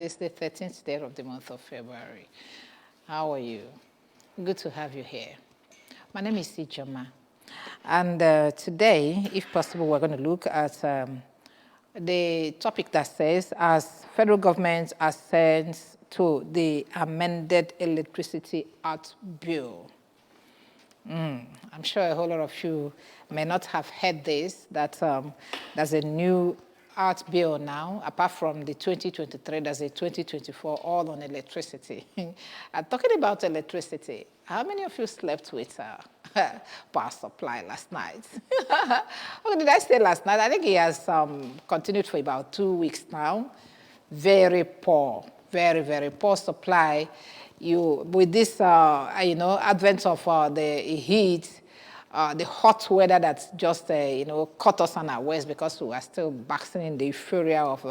It's the 13th day of the month of February. How are you? Good to have you here. My name is Ijoma. And today, if possible, we're going to look at the topic that says, as federal government assents to the amended Electricity Act Bill. I'm sure a whole lot of you may not have heard this, that there's a new art bill now. Apart from the 2023, there's a 2024, all on electricity. Talking about electricity, how many of you slept with power supply last night? Okay, did I say last night? I think it has continued for about 2 weeks now. Very poor, very, very poor supply. With this, advent of the heat, the hot weather that's just, caught us unawares because we are still basking in the euphoria of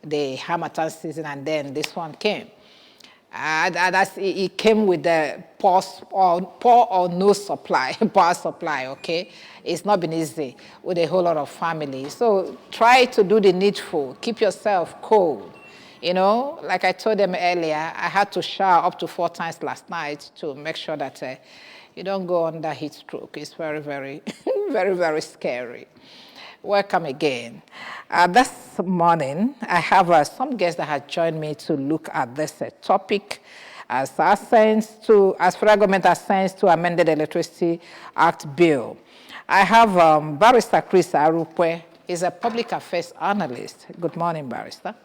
the Harmattan season, and then this one came. It came with the poor or no supply, power supply, okay? It's not been easy with a whole lot of families. So try to do the needful. Keep yourself cold. You know, like I told them earlier, I had to shower up to 4 times last night to make sure that you don't go under heat stroke. It's very, very, very, very scary. Welcome again. This morning, I have some guests that have joined me to look at this topic as federal government assents to amended Electricity Act Bill. I have Barrister Chris Arukwe. He's a public affairs analyst. Good morning, Barrister.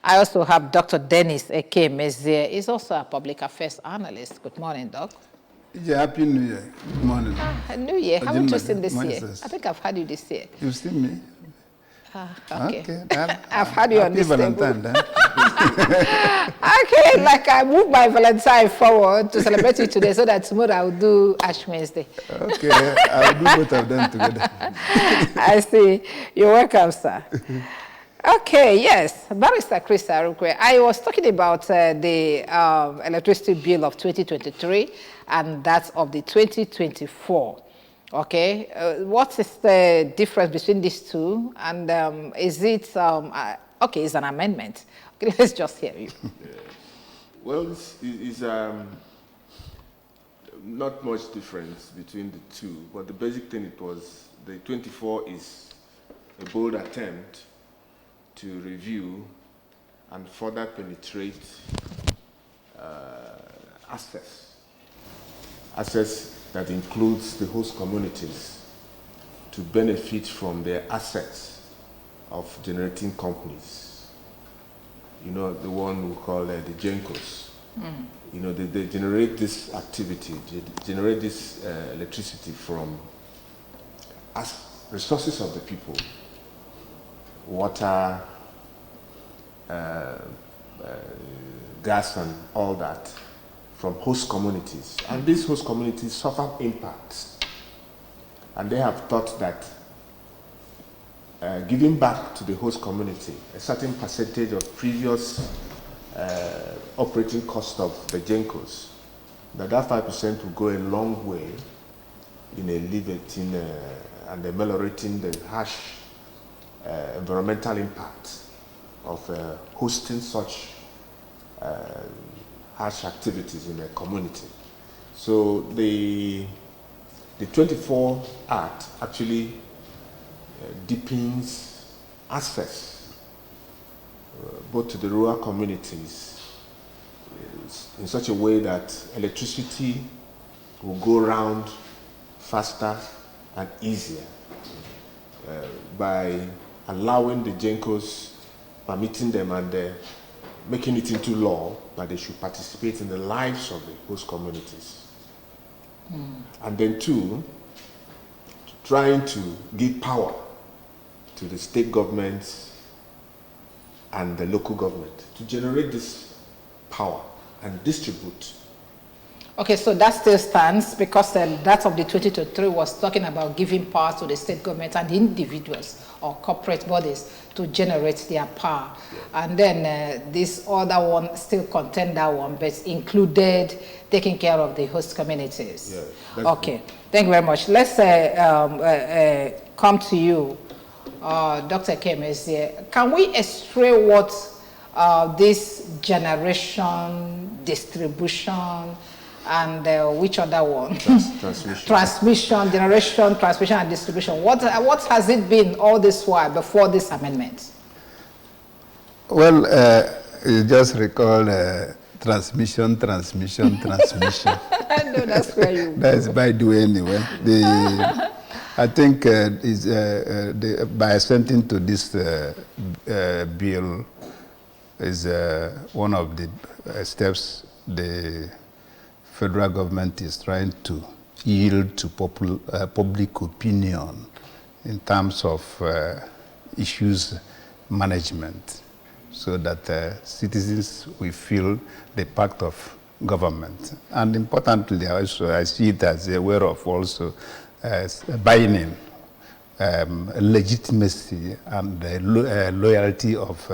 I also have Dr. Dennis Eke Mezier. He's also a public affairs analyst. Good morning, Doc. Yeah, Happy New Year. Good morning. New Year. Haven't you seen this year? I think I've had you this year. You've seen me? Okay. I've had you on this Valentine, table. Okay, like I moved my Valentine forward to celebrate you today so that tomorrow I'll do Ash Wednesday. Okay, I'll do both of them together. I see. You're welcome, sir. Okay, yes, Barrister Chris Arukwe. I was talking about the electricity bill of 2023 and that of the 2024. Okay, what is the difference between these two? And is it, okay, it's an amendment. Okay, let's just hear you. Well, it's not much difference between the two, but the basic thing it was, the 24 is a bold attempt to review and further penetrate assets that includes the host communities to benefit from their assets of generating companies. You know, the one we call the GENCOs. You know, they generate this activity, they generate this electricity from resources of the people. Water, gas and all that from host communities. And these host communities suffer impacts. And they have thought that giving back to the host community a certain percentage of previous operating cost of the GENCOs, that 5% will go a long way in alleviating and ameliorating the harsh environmental impact of hosting such harsh activities in a community. So the 24 Act actually deepens access both to the rural communities in such a way that electricity will go around faster and easier by allowing the GENCOs, permitting them and making it into law that they should participate in the lives of the host communities. And then two, trying to give power to the state governments and the local government to generate this power and distribute. Okay, so that still stands because that of the 2023 was talking about giving power to the state government and individuals or corporate bodies to generate their power. Yeah. And then this other one still contained that one, but included taking care of the host communities. Yeah, okay, thank you very much. Let's come to you, Dr. Kim is here. Can we explain what this generation, distribution, and which other one? Transmission, generation, transmission, and distribution. What has it been all this while before this amendment? Well, you just recall transmission. No, that's where you. That's by the way anyway. I think by assenting to this bill is one of the steps the federal government is trying to yield to public opinion in terms of issues management, so that citizens will feel the part of government. And importantly, also, I see it as a way of also buying in legitimacy and loyalty of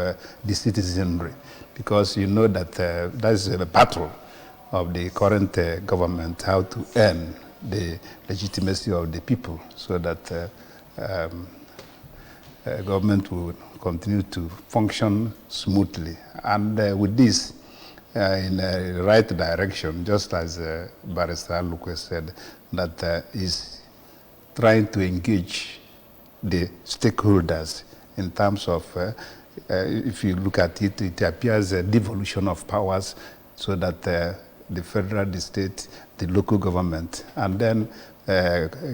the citizenry, because you know that that's a battle of the current government, how to earn the legitimacy of the people, so that government will continue to function smoothly. And with this, in the right direction, just as Barrister Luque said, that is trying to engage the stakeholders in terms of, if you look at it, it appears a devolution of powers, so that the federal, the state, the local government, and then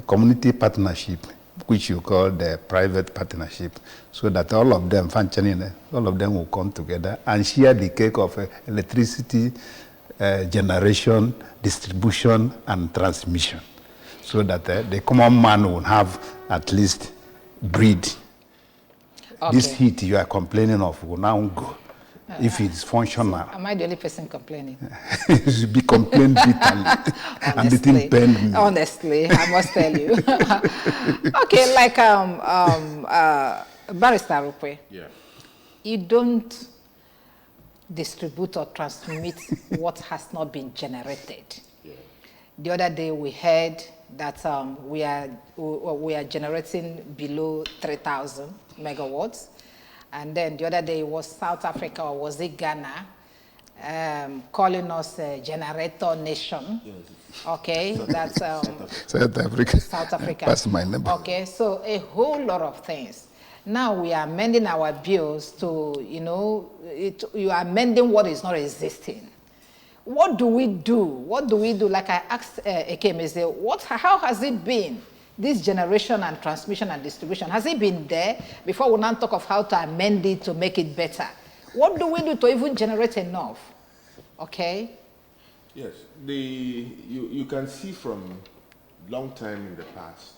community partnership, which you call the private partnership, so that all of them functioning, all of them will come together and share the cake of electricity generation, distribution, and transmission, so that the common man will have at least breed. Okay. This heat you are complaining of will now go. If it's functional. Am I the only person complaining? You should be complaining bitterly. And it pained me. Honestly, I must tell you. Okay, like Barrister Rupe. Yeah. You don't distribute or transmit what has not been generated. Yeah. The other day we heard that we are generating below 3,000 megawatts. And then the other day was South Africa, or was it Ghana, calling us a generator nation. Yes. Okay, that's South Africa. South Africa. That's my neighbor. Okay, so a whole lot of things. Now we are amending our bills to, you are amending what is not existing. What do we do? What do we do? Like I asked Ekemeze, how has it been? This generation and transmission and distribution, has it been there before we now talk of how to amend it to make it better? What do we do to even generate enough? Okay? Yes, you can see from long time in the past,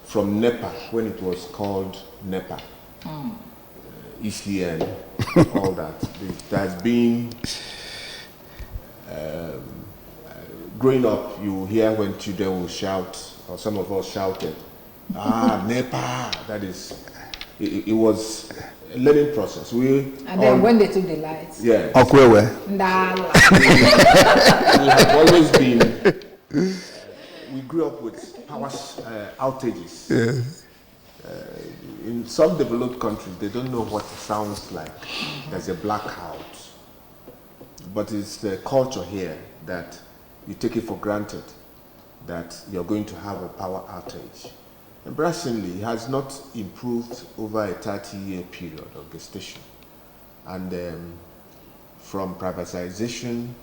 from NEPA, when it was called NEPA, ECN, all that, there's been, growing up, you hear when children will shout, or some of us shouted, NEPA, that is, it was a learning process. And then when they took the lights. Yeah. Okwewe. We have always been, we grew up with power outages. Yeah. In some developed countries, they don't know what it sounds like. There's a blackout. But it's the culture here that you take it for granted that you're going to have a power outage. Embarrassingly, it has not improved over a 30-year period of gestation. And from privatization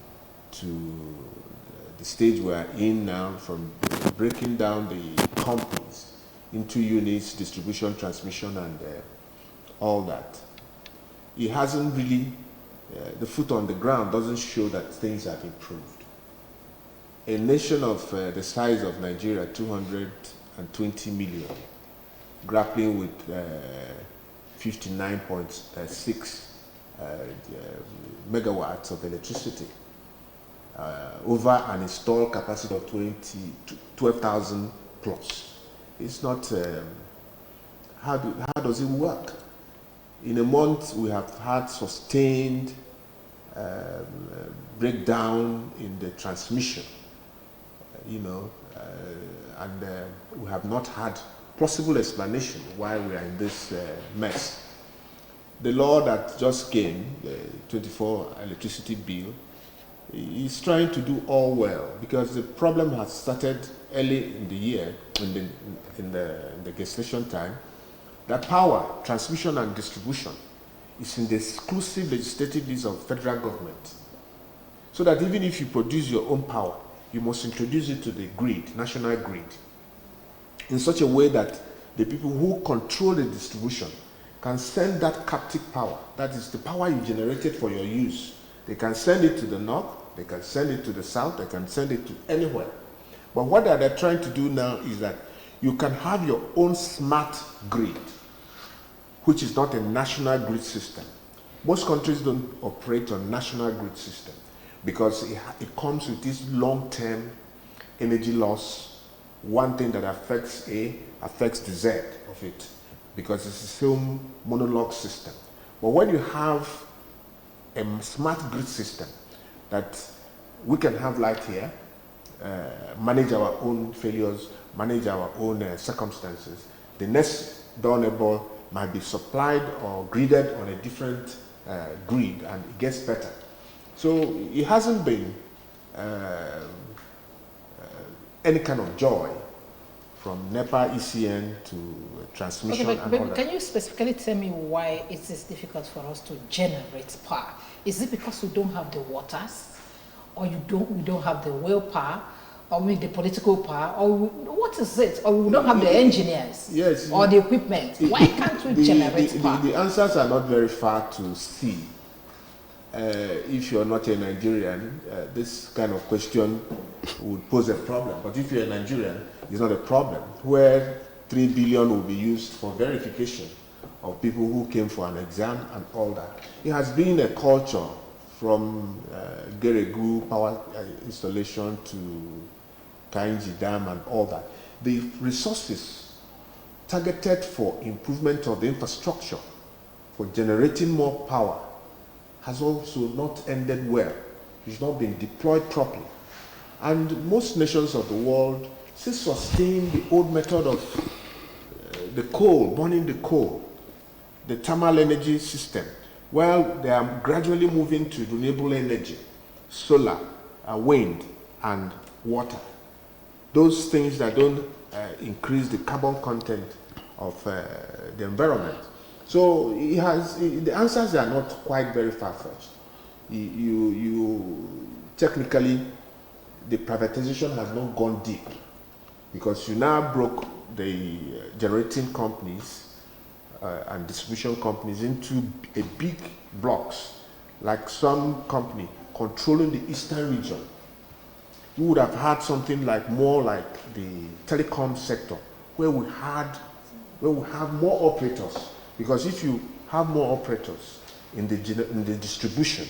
to the stage we're in now, from breaking down the companies into units, distribution, transmission, and all that, it hasn't really, the foot on the ground doesn't show that things have improved. A nation of the size of Nigeria, 220 million, grappling with 59.6 megawatts of electricity, over an installed capacity of 12,000 plus. It's not, how does it work? In a month, we have had sustained breakdown in the transmission, and we have not had plausible explanation why we are in this mess. The law that just came, the 24 electricity bill, is trying to do all well, because the problem has started early in the year, in the gestation time, that power, transmission and distribution is in the exclusive legislative list of federal government. So that even if you produce your own power, you must introduce it to the grid, national grid, in such a way that the people who control the distribution can send that captive power, that is the power you generated for your use. They can send it to the north, they can send it to the south, they can send it to anywhere. But what they're trying to do now is that you can have your own smart grid, which is not a national grid system. Most countries don't operate on national grid system because it comes with this long-term energy loss. One thing that affects A affects the Z of it, because it's the same monologue system. But when you have a smart grid system that we can have light here, manage our own failures, manage our own circumstances, the next door neighbor might be supplied or gridded on a different grid, and it gets better. So it hasn't been any kind of joy from NEPA, ECN to transmission. Okay, and but all that. can you specifically tell me why it is difficult for us to generate power? Is it because we don't have the waters, or we don't have the willpower, or the political power, or what is it? Or we don't have the engineers, yes, or the equipment? Why can't we generate power? The answers are not very far to see. If you're not a Nigerian, this kind of question would pose a problem. But if you're a Nigerian, it's not a problem, where 3 billion will be used for verification of people who came for an exam and all that. It has been a culture from Geregu power installation to Kainji Dam and all that. The resources targeted for improvement of the infrastructure, for generating more power, has also not ended well. It's not been deployed properly. And most nations of the world still sustain the old method of the coal, burning the coal, the thermal energy system. Well, they are gradually moving to renewable energy, solar, wind, and water. Those things that don't increase the carbon content of the environment. So the answers are not quite very far-fetched. Technically, the privatization has not gone deep, because you now broke the generating companies and distribution companies into a big blocks, like some company controlling the eastern region. We would have had something like more like the telecom sector, where we have more operators. Because if you have more operators in the distribution,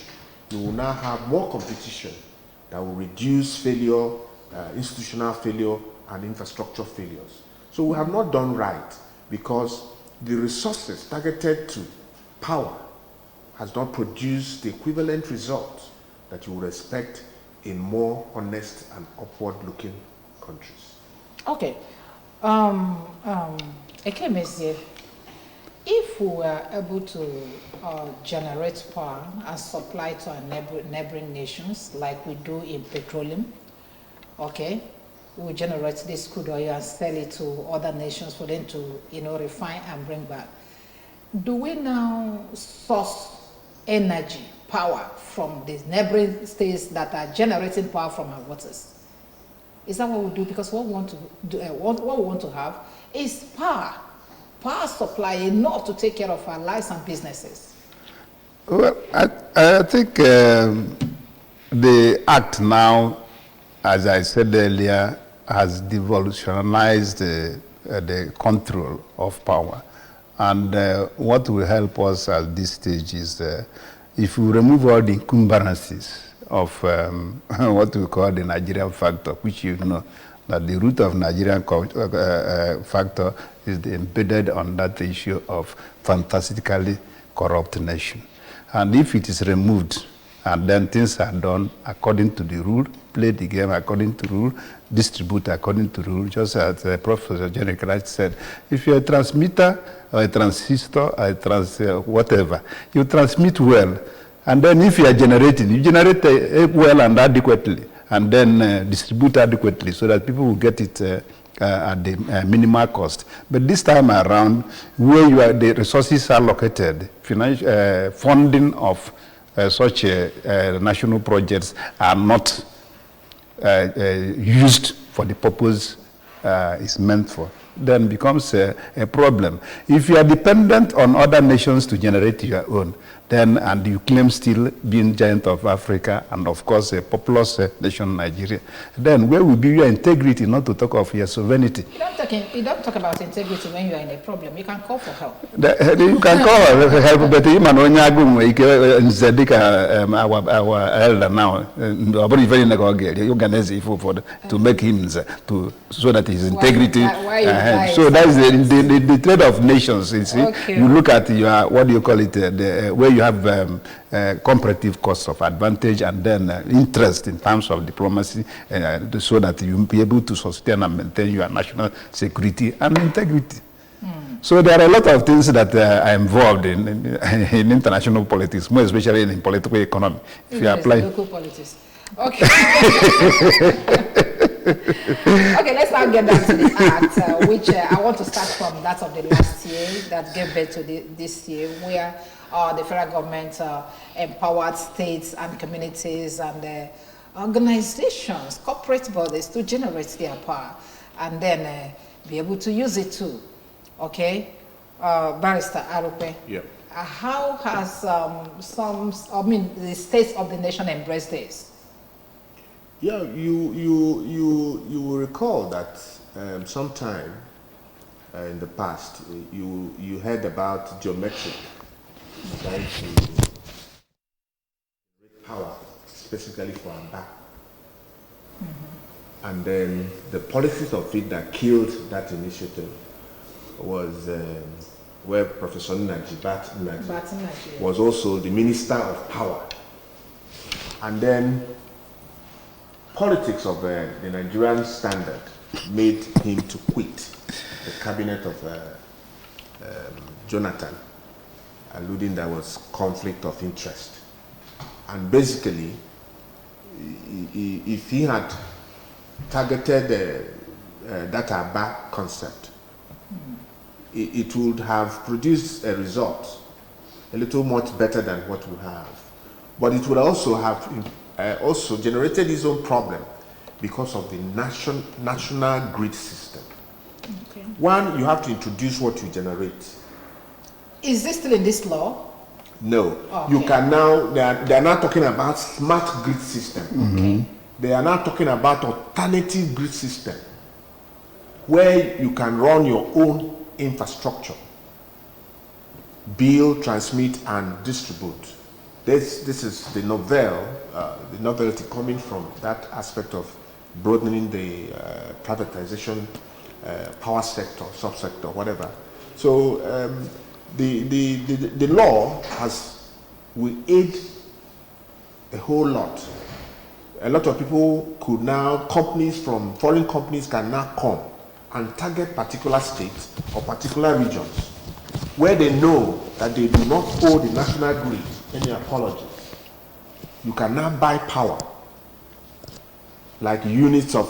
you will now have more competition that will reduce failure, institutional failure, and infrastructure failures. So we have not done right, because the resources targeted to power has not produced the equivalent results that you would expect in more honest and upward-looking countries. Okay. Ekemesi, if we were able to generate power and supply to our neighboring nations, like we do in petroleum, okay, we generate this crude oil and sell it to other nations for them to, refine and bring back. Do we now source energy, power from these neighboring states that are generating power from our waters? Is that what we do? Because what we want to do, what we want to have is power supply enough to take care of our lives and businesses. Well, I think the Act now, as I said earlier, has devolutionized the control of power. And what will help us at this stage is if we remove all the encumbrances of what we call the Nigerian factor, which you know that the root of Nigerian factor is embedded on that issue of fantastically corrupt nation. And if it is removed, And then things are done according to the rule, play the game according to rule, distribute according to rule. Just as Professor Jenny Christ said, if you're a transmitter or a transistor or a whatever, you transmit well. And then if you are generating, you generate well and adequately, and then distribute adequately so that people will get it at the minimal cost. But this time around, where the resources are located, funding of such national projects are not used for the purpose it's meant for, then becomes a problem. If you are dependent on other nations to generate your own, then, and you claim still being giant of Africa and of course a populous nation Nigeria, then where will be your integrity, not to talk of your sovereignty? You don't talk about integrity when you are in a problem. You can call for help. You can call for help, but even our elder now, to make him so that his integrity. So that's the trade of nations. You see, okay. You look at your, what do you call it, where you have comparative costs of advantage and then interest in terms of diplomacy, so that you will be able to sustain and maintain your national security and integrity. So there are a lot of things that are involved in international politics, more especially in political economy. If you apply local politics. Okay. Okay, let's now get down to the act, which I want to start from that of the last year that gave birth to this year, where the federal government empowered states and communities and organizations, corporate bodies to generate their power and then be able to use it too. Okay, Barrister Arupe. Yep. How has the states of the nation embraced this? Yeah, you will recall that sometime in the past you heard about geometric trying to power specifically for Amba. And then the policies of it that killed that initiative was where Professor Naji was also the Minister of Power. And then politics of the Nigerian standard made him to quit the cabinet of Jonathan, alluding there was conflict of interest. And basically, if he had targeted that Aba concept, it would have produced a result a little much better than what we have. But it would also have also generated its own problem because of the national grid system. Okay. One, you have to introduce what you generate. Is this still in this law? No. Oh, okay. You can now, they are now talking about smart grid system. Okay. They are now talking about alternative grid system, where you can run your own infrastructure, build, transmit, and distribute. This is the novelty coming from that aspect of broadening the privatization, power sector, subsector, whatever. So the law will aid a whole lot. A lot of people could now, foreign companies can now come and target particular states or particular regions where they know that they do not owe the national grid any apology. You can now buy power, like units of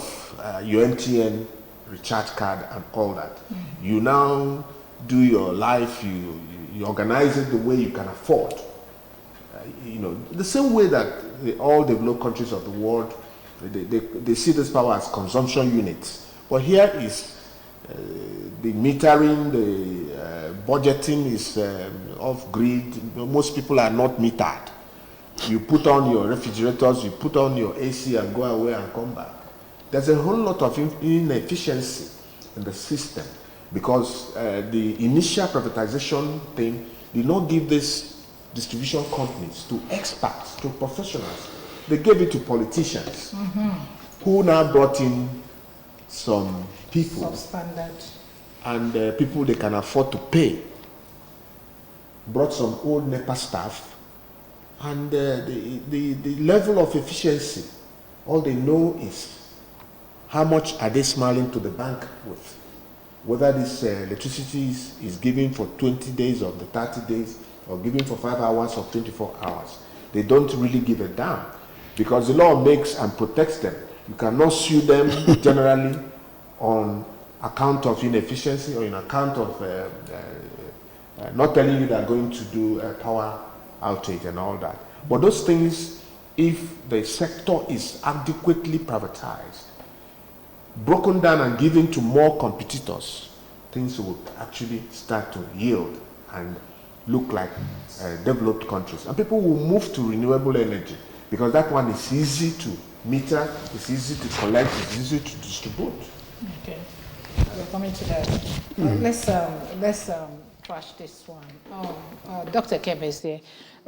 your MTN recharge card and all that. You now do your life, you organize it the way you can afford. The same way that all developed countries of the world, they see this power as consumption units. But here is the metering, the budgeting is off grid. Most people are not metered. You put on your refrigerators, you put on your AC and go away and come back. There's a whole lot of inefficiency in the system because the initial privatization thing did not give these distribution companies to experts, to professionals. They gave it to politicians who now brought in some people substandard and people they can afford to pay. Brought some old NEPA staff And the level of efficiency, all they know is how much are they smiling to the bank with. Whether this electricity is given for 20 days or the 30 days, or given for 5 hours or 24 hours. They don't really give a damn, because the law makes and protects them. You cannot sue them generally on account of inefficiency or in account of not telling you they're going to do a power outage and all that. But those things, if the sector is adequately privatized, broken down and given to more competitors, things will actually start to yield and look like developed countries. And people will move to renewable energy, because that one is easy to meter, it's easy to collect, it's easy to distribute. Okay, we're coming to that. Let's trash this one. Dr. Kebe is here.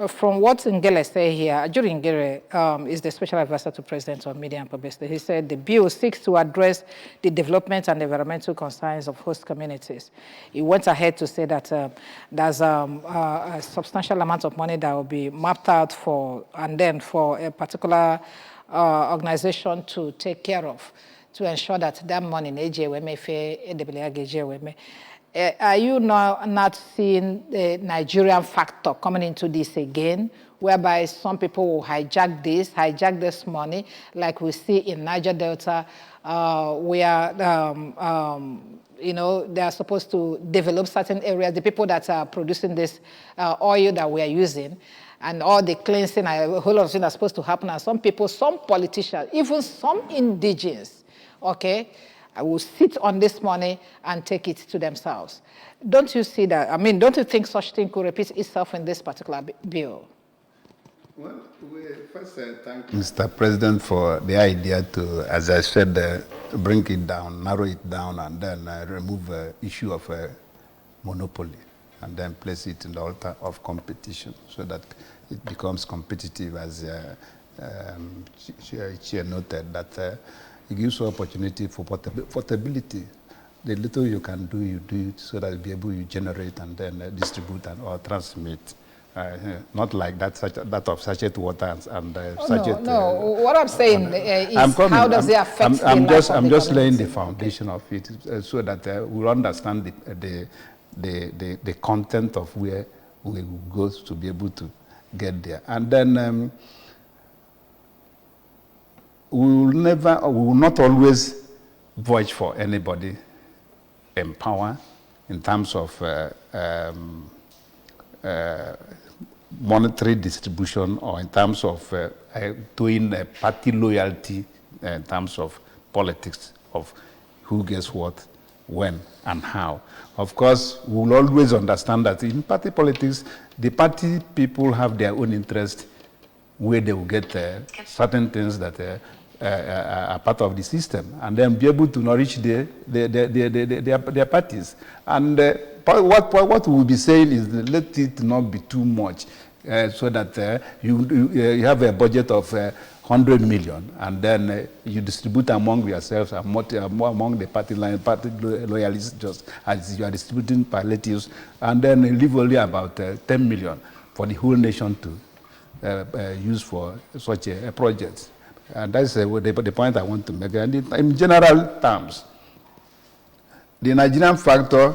From what Ngele said here, Ajuri Ngere is the special advisor to President on Media and Publicity. He said the bill seeks to address the development and environmental concerns of host communities. He went ahead to say that there's a substantial amount of money that will be mapped out for, and then for a particular organization to take care of, to ensure that that money in AJWMF, are you not seeing the Nigerian factor coming into this again, whereby some people will hijack this money, like we see in Niger Delta, where you know, they are supposed to develop certain areas, the people that are producing this oil that we are using, and all the cleansing, a whole lot of things are supposed to happen. And some people, some politicians, even some indigenous, okay, I will sit on this money and take it to themselves. Don't you see that? I mean, don't you think such thing could repeat itself in this particular bill? Well, we first thank Mr. President for the idea to, as I said, bring it down, narrow it down, and then remove the issue of monopoly, and then place it in the altar of competition, so that it becomes competitive, as Chair noted, that it gives you opportunity for portability. The little you can do, you do it, so that you'll be able to generate and then distribute or transmit. Not like that of sachet water and sachet. No, what I'm saying is, how does it affect the life of I'm the just laying community? the foundation of it, so that we'll understand the content of where we will go to be able to get there. And then we will not always vouch for anybody in power in terms of monetary distribution, or in terms of doing party loyalty, in terms of politics, of who gets what, when, and how. Of course, we will always understand that in party politics, the party people have their own interest, where they will get certain things that are part of the system, and then be able to nourish their parties. And what we will be saying is, let it not be too much, so that you have a budget of 100 million, and then you distribute among yourselves, among the party loyalists, just as you are distributing palliatives, and then leave only about 10 million for the whole nation to use for such a project. And that's the point I want to make. And in general terms, the Nigerian factor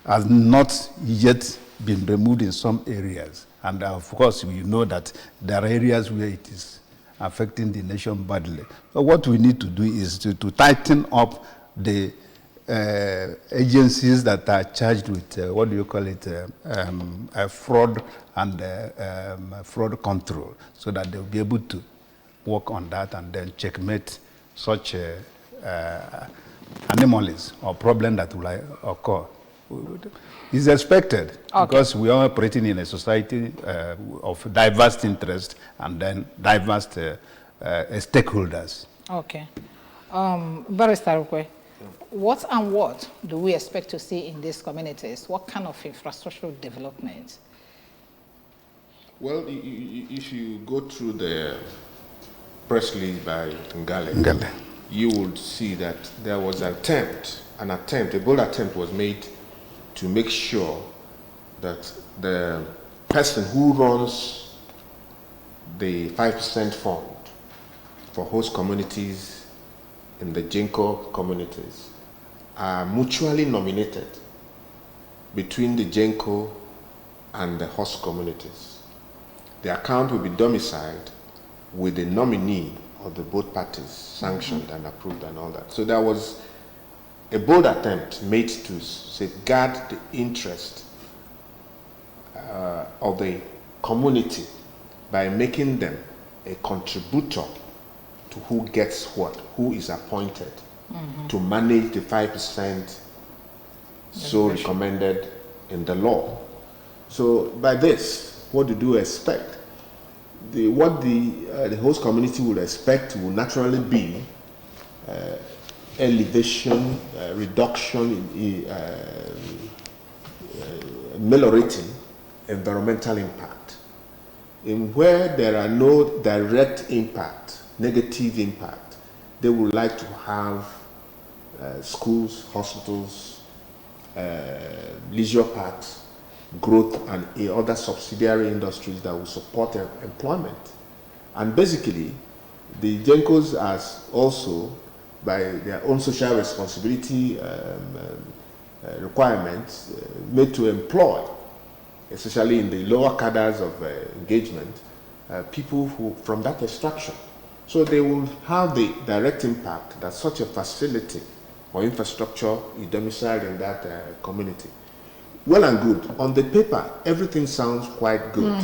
has not yet been removed in some areas. And of course, we know that there are areas where it is affecting the nation badly. So what we need to do is to tighten up the agencies that are charged with, what do you call it, fraud and fraud control, so that they'll be able to work on that and then checkmate such anomalies or problem that will occur. It's expected, because we are operating in a society of diverse interest and then diverse stakeholders. Okay. Barrister Ukwe, what do we expect to see in these communities? What kind of infrastructural development? Well, if you go through the press release by Ngale, you would see that there was a bold attempt was made to make sure that the person who runs the 5% fund for host communities in the GENCO communities are mutually nominated between the GENCO and the host communities. The account will be domiciled with the nominee of the both parties sanctioned and approved and all that. So there was a bold attempt made to safeguard the interest of the community by making them a contributor to who gets what, who is appointed to manage the 5% so recommended in the law. So by this, what do you expect? What the host community would expect will naturally be elevation, reduction, ameliorating environmental impact. In where there are no direct impact, negative impact, they would like to have schools, hospitals, leisure parks, growth, and other subsidiary industries that will support employment. And basically, the GENCOs are also, by their own social responsibility requirements, made to employ, especially in the lower cadres of engagement, people who from that extraction. So they will have the direct impact that such a facility or infrastructure is domiciled in that community. Well and good. On the paper, everything sounds quite good.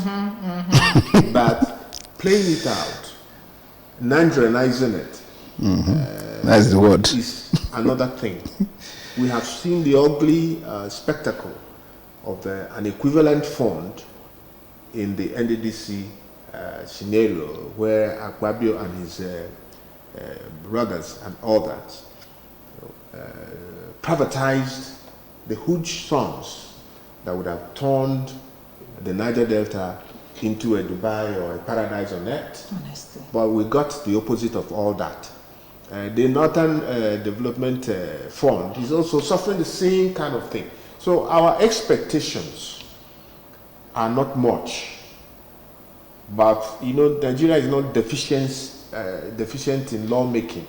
But playing it out, nandrenizing it, that's the word, is another thing. We have seen the ugly spectacle of an equivalent fund in the NDDC scenario where Akpabio and his brothers and others privatized the huge sums that would have turned the Niger Delta into a Dubai or a paradise on earth. Honestly. But we got the opposite of all that. The Northern Development Fund is also suffering the same kind of thing. So our expectations are not much. But, you know, Nigeria is not deficient in lawmaking.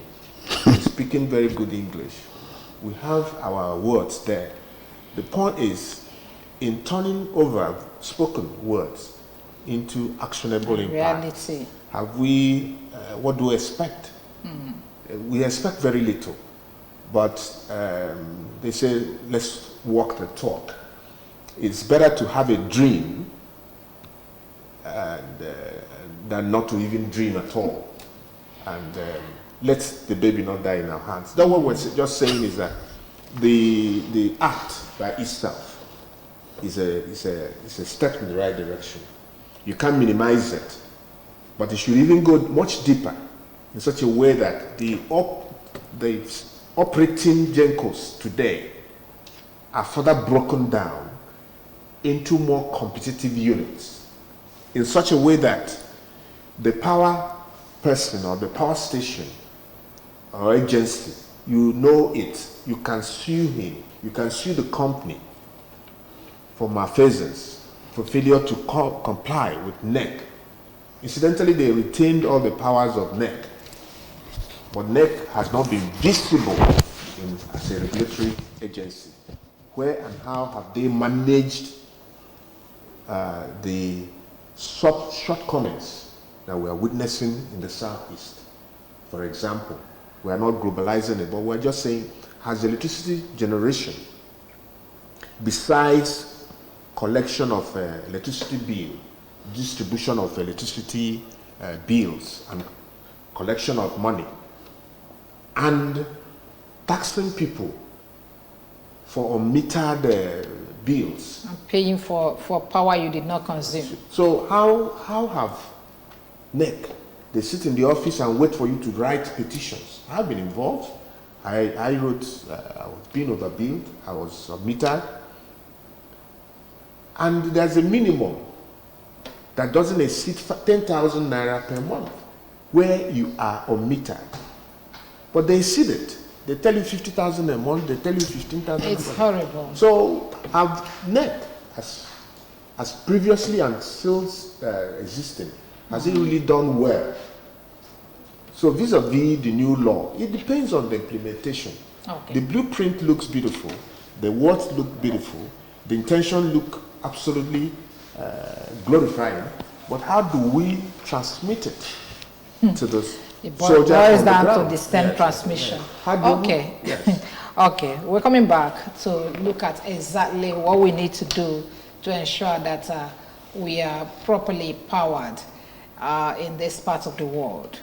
Speaking very good English. We have our words there. The point is, in turning over spoken words into actionable impact, Reality. have we, what do we expect? We expect very little. But they say, let's walk the talk. It's better to have a dream than not to even dream at all. And let the baby not die in our hands. That what we're just saying is that the act by itself is a step in the right direction. You can't minimize it, but it should even go much deeper in such a way that the operating GENCOs today are further broken down into more competitive units in such a way that the power person or the power station or agency, you know it, you can sue him, you can sue the company for malfeasance, for failure to comply with NEC. Incidentally, they retained all the powers of NEC, but NEC has not been visible as a regulatory agency. Where and how have they managed the shortcomings that we are witnessing in the Southeast? For example, we are not globalizing it, but we're just saying, has electricity generation, besides collection of electricity bill, distribution of electricity bills, and collection of money, and taxing people for unmetered bills. And paying for power you did not consume. So how have NEC, they sit in the office and wait for you to write petitions? I've been involved. I wrote, I was being overbilled, I was submitted. And there's a minimum that doesn't exceed 10,000 naira per month where you are unmetered. But they exceed it. They tell you 50,000 a month, they tell you 15,000 It's horrible. So have NEC, as previously and still existing, Has it really done well? So vis-a-vis the new law, it depends on the implementation. Okay. The blueprint looks beautiful, the words look beautiful, the intention look absolutely glorifying, but how do we transmit it to the It soldier boils on the down ground? to the STEM Yes. transmission. How do Okay. we, yes. Okay, we're coming back to look at exactly what we need to do to ensure that we are properly powered in this part of the world.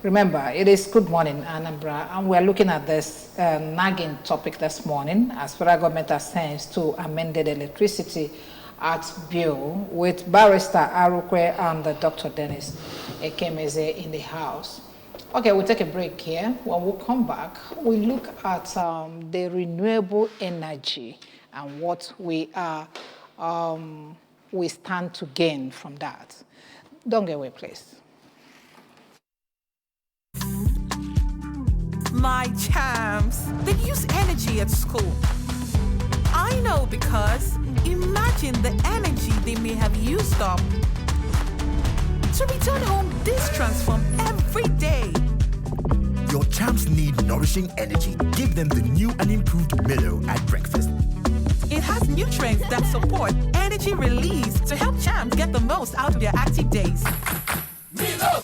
Remember, it is Good Morning, Anambra, and we're looking at this nagging topic this morning as federal government assents to amended electricity Act Bill with Barrister Arukwe and Dr. Dennis Ekemeze in the House. Okay, we'll take a break here. When we come back, we look at the renewable energy and what we stand to gain from that. Don't get away, please. My champs, they use energy at school. I know because imagine the energy they may have used up to return home this transform every day. Your champs need nourishing energy. Give them the new and improved Milo at breakfast. It has nutrients that support energy release to help champs get the most out of their active days. Milo!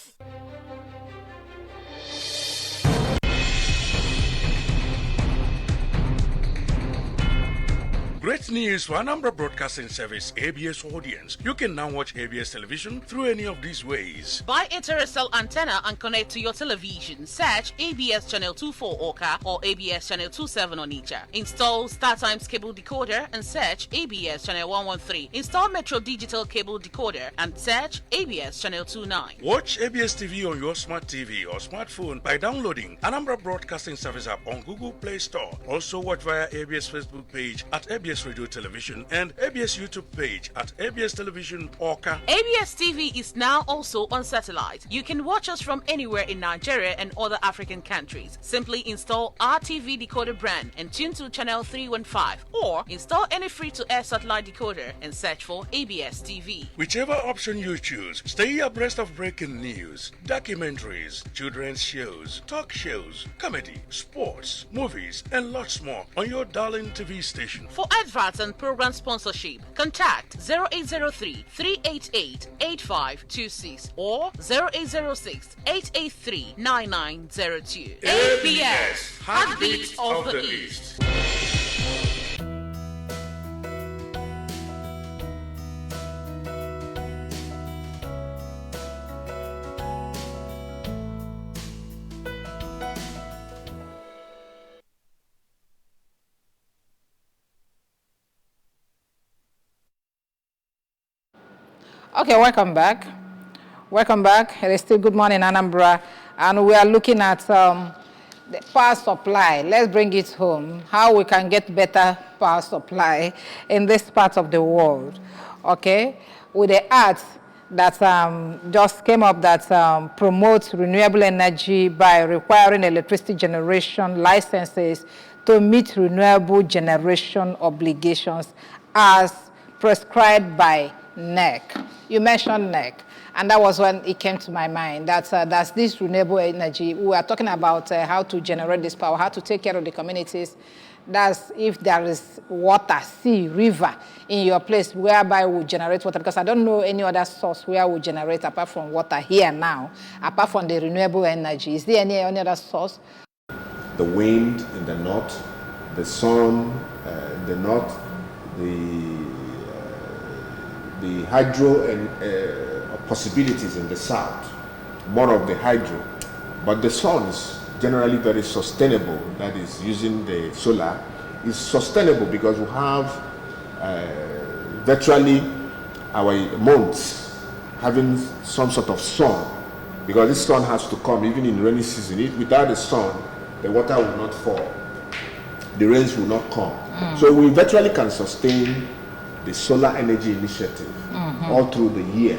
Great news for Anambra Broadcasting Service ABS audience. You can now watch ABS television through any of these ways. Buy a terrestrial antenna and connect to your television. Search ABS Channel 24 Oka or ABS Channel 27 Onitsha. Install StarTimes cable decoder and search ABS Channel 113. Install Metro Digital cable decoder and search ABS Channel 29. Watch ABS TV on your smart TV or smartphone by downloading Anambra Broadcasting Service app on Google Play Store. Also watch via ABS Facebook page at ABS Radio Television and ABS YouTube page at ABS Television Oka. ABS TV is now also on satellite. You can watch us from anywhere in Nigeria and other African countries. Simply install our TV decoder brand and tune to channel 315 or install any free-to-air satellite decoder and search for ABS TV. Whichever option you choose, stay abreast of breaking news, documentaries, children's shows, talk shows, comedy, sports, movies, and lots more on your darling TV station. For adverts and program sponsorship, contact 0803 388 8526 or 0806 883 9902. ABS, Heartbeat of the East. Okay, welcome back. Welcome back. It is still Good Morning, Anambra, and we are looking at the power supply. Let's bring it home, how we can get better power supply in this part of the world, okay? With the act that just came up that promotes renewable energy by requiring electricity generation licenses to meet renewable generation obligations as prescribed by NEC. You mentioned NEC, and that was when it came to my mind. That's this renewable energy. We are talking about how to generate this power, how to take care of the communities. That's if there is water, sea, river in your place whereby we generate water, because I don't know any other source where we generate apart from water here now, apart from the renewable energy. Is there any other source? The wind in the north, the sun in the north, the hydro and possibilities in the south, more of the hydro. But the sun is generally very sustainable. That is, using the solar is sustainable because we have virtually our months having some sort of sun, because this sun has to come even in rainy season. Without the sun, the water will not fall, the rains will not come. So we virtually can sustain the solar energy initiative all through the year,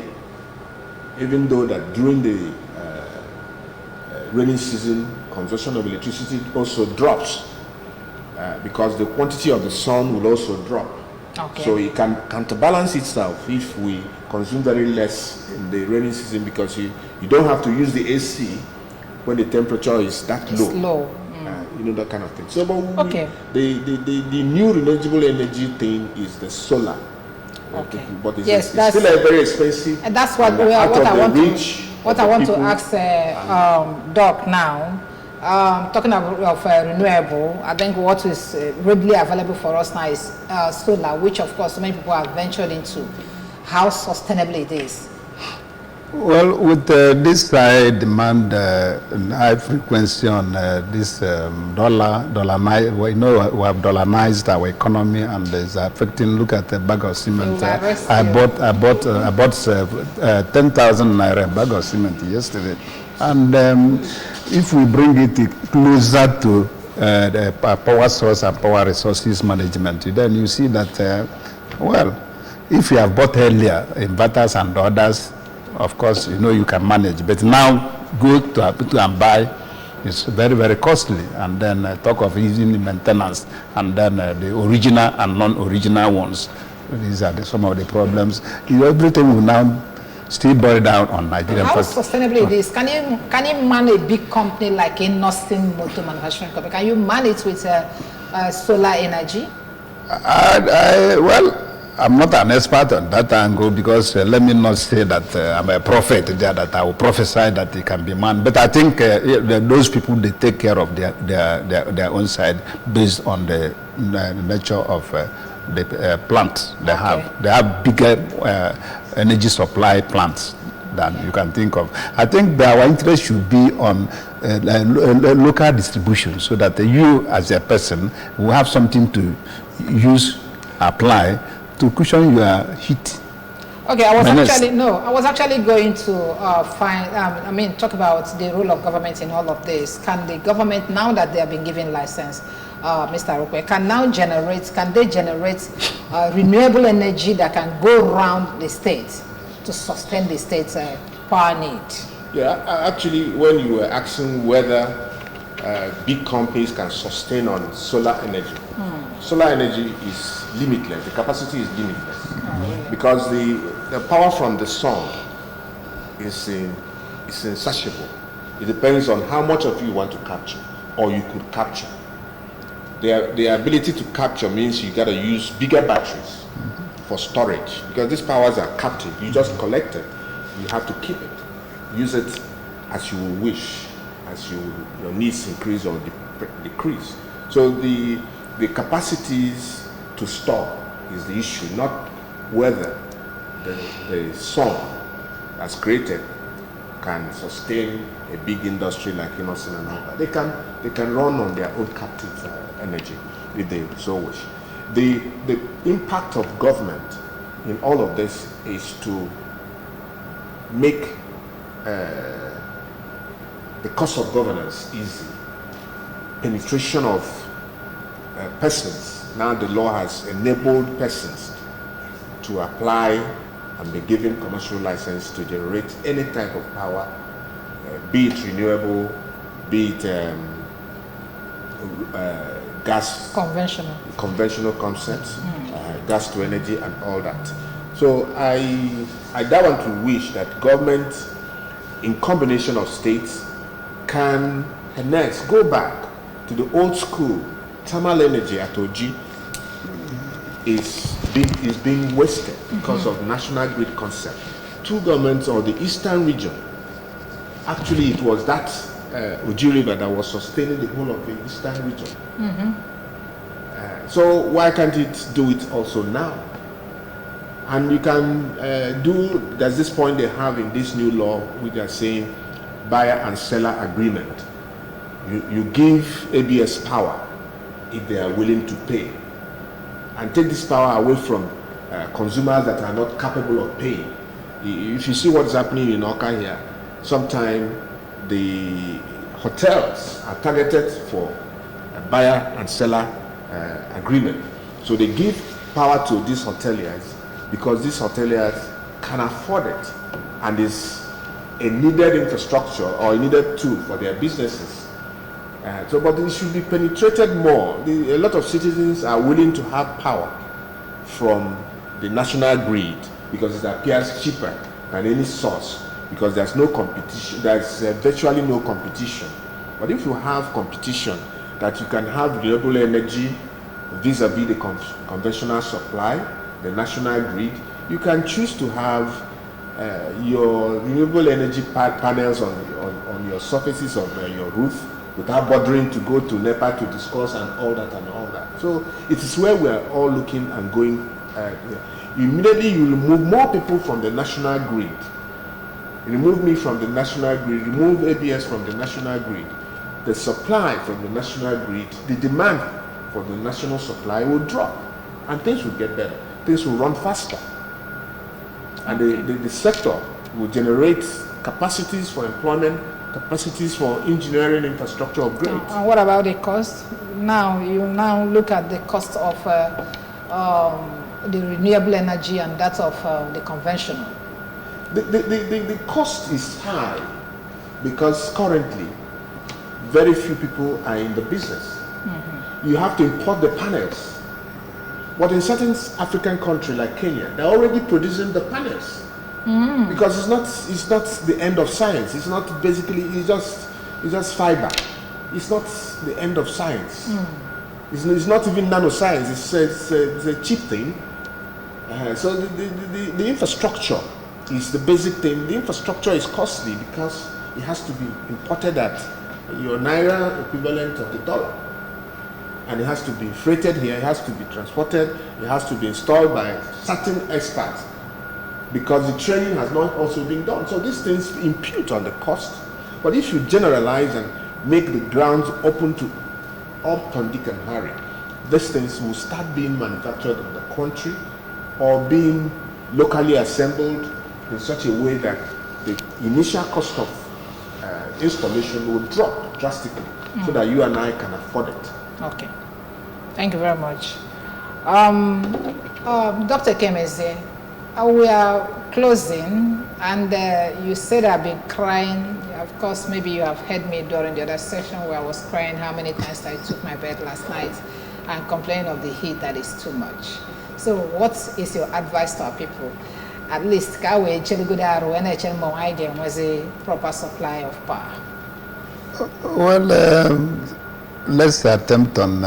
even though that during the rainy season, consumption of electricity also drops because the quantity of the sun will also drop. Okay. So it can counterbalance itself if we consume very less in the rainy season, because you don't have to use the AC when the temperature is that It's low. low. You know, that kind of thing. So, but Okay. The new renewable energy thing is the solar. Okay. But it's, Yes, it's that's- still a very expensive. And that's what, and out what of I the want reach to of what the I want to people. ask Doc now. Talking of renewable, I think what is readily available for us now is solar, which of course many people have ventured into. How sustainable it is? Well, with this high demand and high frequency on this dollar, we know we have dollarized our economy, and it's affecting. Look at the bag of cement. I bought 10,000 naira bag of cement yesterday, and if we bring it closer to the power source and power resources management, then you see that well, if you have bought earlier inverters and others, of course, you know you can manage. But now, go to and buy, it's very, very costly. And then talk of using the maintenance, and then the original and non-original ones. These are some of the problems. Everything will now still boil down on Nigerian. How sustainable it is? Can you man a big company like a Austin Motor Manufacturing Company? Can you man it with solar energy? Well, I'm not an expert on that angle, because let me not say that I'm a prophet there, that I will prophesy that it can be manned. But I think those people, they take care of their own side based on the nature of the plants they have. They have bigger energy supply plants than you can think of. I think our interest should be on local distribution, so that you as a person will have something to use, apply, to cushion your heat. Okay, I was actually going to talk about the role of government in all of this. Can the government, now that they have been given license, Mr. Arukwe, can they generate renewable energy that can go around the state to sustain the state's power need? Yeah, actually, when you were asking whether big companies can sustain on solar energy, solar energy is limitless. The capacity is limitless, because the power from the sun is insatiable. It depends on how much of you want to capture, or you could capture. The ability to capture means you got to use bigger batteries for storage, because these powers are captive. You just collect it. You have to keep it. Use it as you wish, as your needs increase or decrease. So the capacities to store is the issue, not whether the sun that's created can sustain a big industry like Innocent and all that. They can run on their own captive energy if they so wish. The impact of government in all of this is to make the cost of governance easy. Penetration of persons. Now the law has enabled persons to apply and be given commercial license to generate any type of power, be it renewable, be it gas, conventional concepts, gas to energy and all that. So I don't want to wish that government, in combination of states, can next go back to the old school. Thermal energy at OG is being wasted because of national grid concept. Two governments of the eastern region, actually it was that Oji River that was sustaining the whole of the eastern region. So why can't it do it also now? And you can there's this point they have in this new law, which are saying buyer and seller agreement. You give ABS power if they are willing to pay, and take this power away from consumers that are not capable of paying. If you see what's happening in Oka here, sometimes the hotels are targeted for a buyer and seller agreement. So they give power to these hoteliers because these hoteliers can afford it, and it's a needed infrastructure or a needed tool for their businesses. But it should be penetrated more. A lot of citizens are willing to have power from the national grid because it appears cheaper than any source because there's no competition, there's virtually no competition. But if you have competition, that you can have renewable energy vis-a-vis the conventional supply, the national grid, you can choose to have your renewable energy panels on your surfaces of your roof without bothering to go to NEPA to discuss and all that. So it is where we are all looking and going. Immediately you remove more people from the national grid. Remove me from the national grid, remove ABS from the national grid. The supply from the national grid, the demand for the national supply will drop and things will get better. Things will run faster. And the sector will generate capacities for employment, capacities for engineering infrastructure upgrades. And what about the cost? Now, you look at the cost of the renewable energy and that of the conventional. The cost is high because currently very few people are in the business. You have to import the panels. But in certain African countries like Kenya, they're already producing the panels. Because it's not the end of science. It's not basically, it's just fiber. It's not the end of science. It's not even nanoscience. It's a cheap thing. So the infrastructure is the basic thing. The infrastructure is costly because it has to be imported at your naira equivalent of the dollar. And it has to be freighted here, it has to be transported, it has to be installed by certain experts because the training has not also been done. So these things impute on the cost. But if you generalize and make the grounds open to all Tom, Dick and Harry, these things will start being manufactured in the country or being locally assembled in such a way that the initial cost of installation will drop drastically so that you and I can afford it. Okay. Thank you very much. Dr. Kemeze, we are closing, and you said I've been crying. Of course, maybe you have heard me during the other session where I was crying how many times I took my bed last night and complained of the heat that is too much. So what is your advice to our people? At least, was a proper supply of power. Well, let's attempt on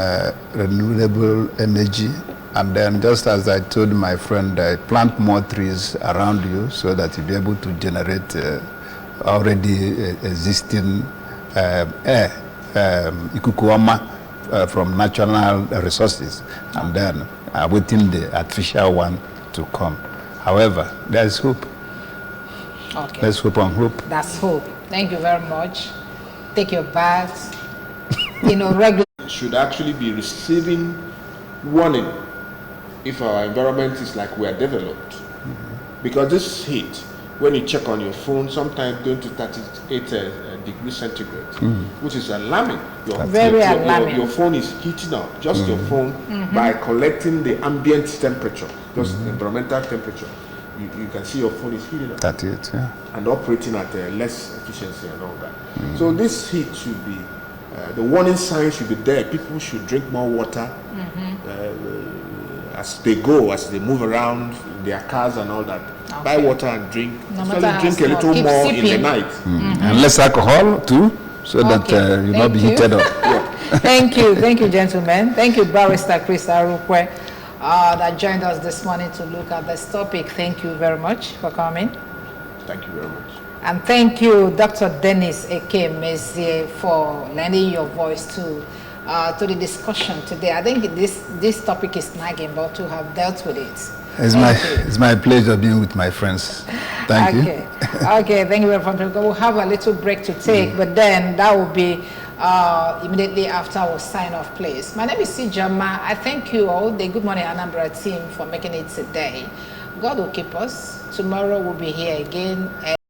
renewable energy, and then just as I told my friend, plant more trees around you so that you'll be able to generate already existing air, ikukuoma from natural resources, and then waiting the artificial one to come. However, there's hope. Okay. Let's hope on hope. That's hope. Thank you very much. Take your baths. Regular Should actually be receiving warning if our environment is like we are developed. Because this heat, when you check on your phone, sometimes going to 38 degrees centigrade, which is alarming. Alarming. Your phone is heating up, just your phone, by collecting the ambient temperature, just the environmental temperature. You can see your phone is heating up. 38, yeah. And operating at less efficiency and all that. So this heat should be, the warning signs should be there. People should drink more water as they go, as they move around in their cars and all that. Okay. Buy water and drink. Drink a little more in the night. And less alcohol too, so that you'll not be heated up. Thank you, gentlemen. Thank you, Barrister Chris Arukwe, that joined us this morning to look at this topic. Thank you very much for coming. Thank you very much. And thank you, Dr. Dennis Eke Mezie, for lending your voice to the discussion today. I think this topic is nagging, but to have dealt with it. It's my pleasure being with my friends. Thank you. Okay, thank you very much. We'll have a little break to take, but then that will be immediately after our sign-off, please. My name is Sijama. I thank you all, the Good Morning Anambra team, for making it today. God will keep us. Tomorrow we'll be here again.